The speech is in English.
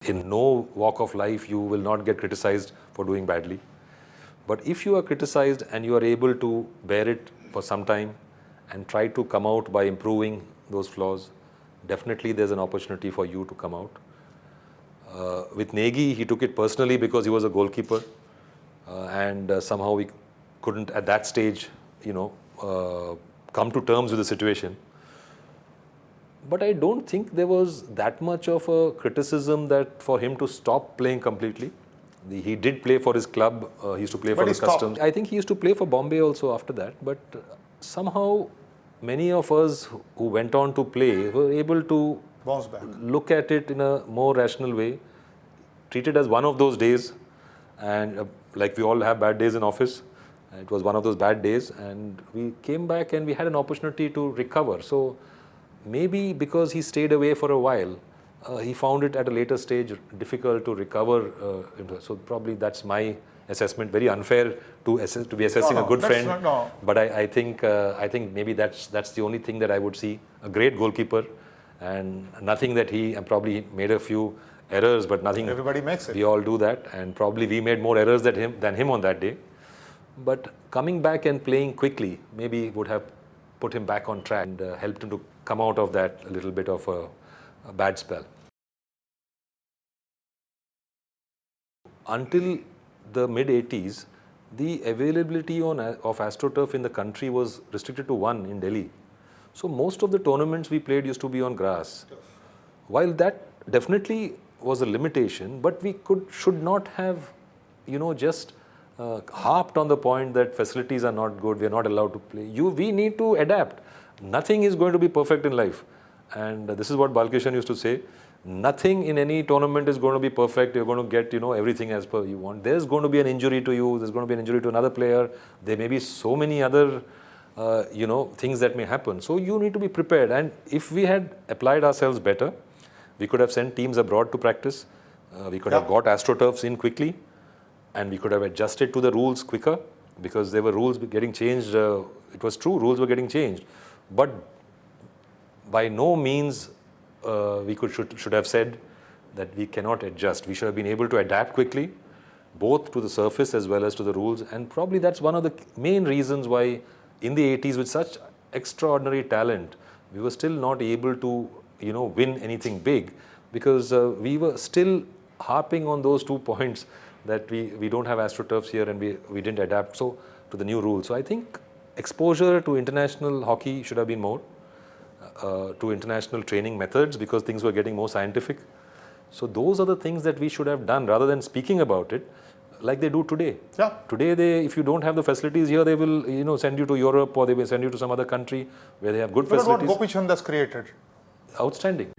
In no walk of life, you will not get criticized for doing badly. But if you are criticized and you are able to bear it for some time and try to come out by improving those flaws, definitely there's an opportunity for you to come out. With Negi, he took it personally because he was a goalkeeper, and somehow we couldn't at that stage, come to terms with the situation. But I don't think there was that much of a criticism that for him to stop playing completely. He did play for his club. He used to play for his Customs. I think he used to play for Bombay also after that. But somehow, many of us who went on to play were able to bounce back, look at it in a more rational way, treat it as one of those days. And like we all have bad days in office, it was one of those bad days. And we came back and we had an opportunity to recover. So maybe because he stayed away for a while, he found it at a later stage difficult to recover. So probably that's my assessment. Very unfair to be assessing a good friend. But I think maybe that's the only thing that I would see. A great goalkeeper, and nothing that he probably made a few errors, but nothing. Everybody makes it. We all do that, and probably we made more errors than him on that day. But coming back and playing quickly maybe would have put him back on track and helped him to come out of that a little bit of a bad spell. Until the mid-80s, the availability of AstroTurf in the country was restricted to one in Delhi. So most of the tournaments we played used to be on grass. While that definitely was a limitation, but we should not have, just harped on the point that facilities are not good, we are not allowed to play. We need to adapt. Nothing is going to be perfect in life. And this is what Balkishan used to say. Nothing in any tournament is going to be perfect. You're going to get, everything as per you want. There's going to be an injury to you. There's going to be an injury to another player. There may be so many other, things that may happen. So you need to be prepared. And if we had applied ourselves better, we could have sent teams abroad to practice. We could have got AstroTurfs in quickly. And we could have adjusted to the rules quicker because there were rules getting changed. It was true, rules were getting changed. But by no means we should have said that we cannot adjust. We should have been able to adapt quickly, both to the surface as well as to the rules. And probably that's one of the main reasons why in the 80s, with such extraordinary talent, we were still not able to, win anything big because we were still harping on those 2 points that we don't have AstroTurfs here and we didn't adapt to the new rules. So I think exposure to international hockey should have been more, to international training methods because things were getting more scientific. So those are the things that we should have done rather than speaking about it like they do today. Yeah. Today, if you don't have the facilities here, they will send you to Europe or they will send you to some other country where they have good facilities. Look at what Gopi Chand has created. Outstanding.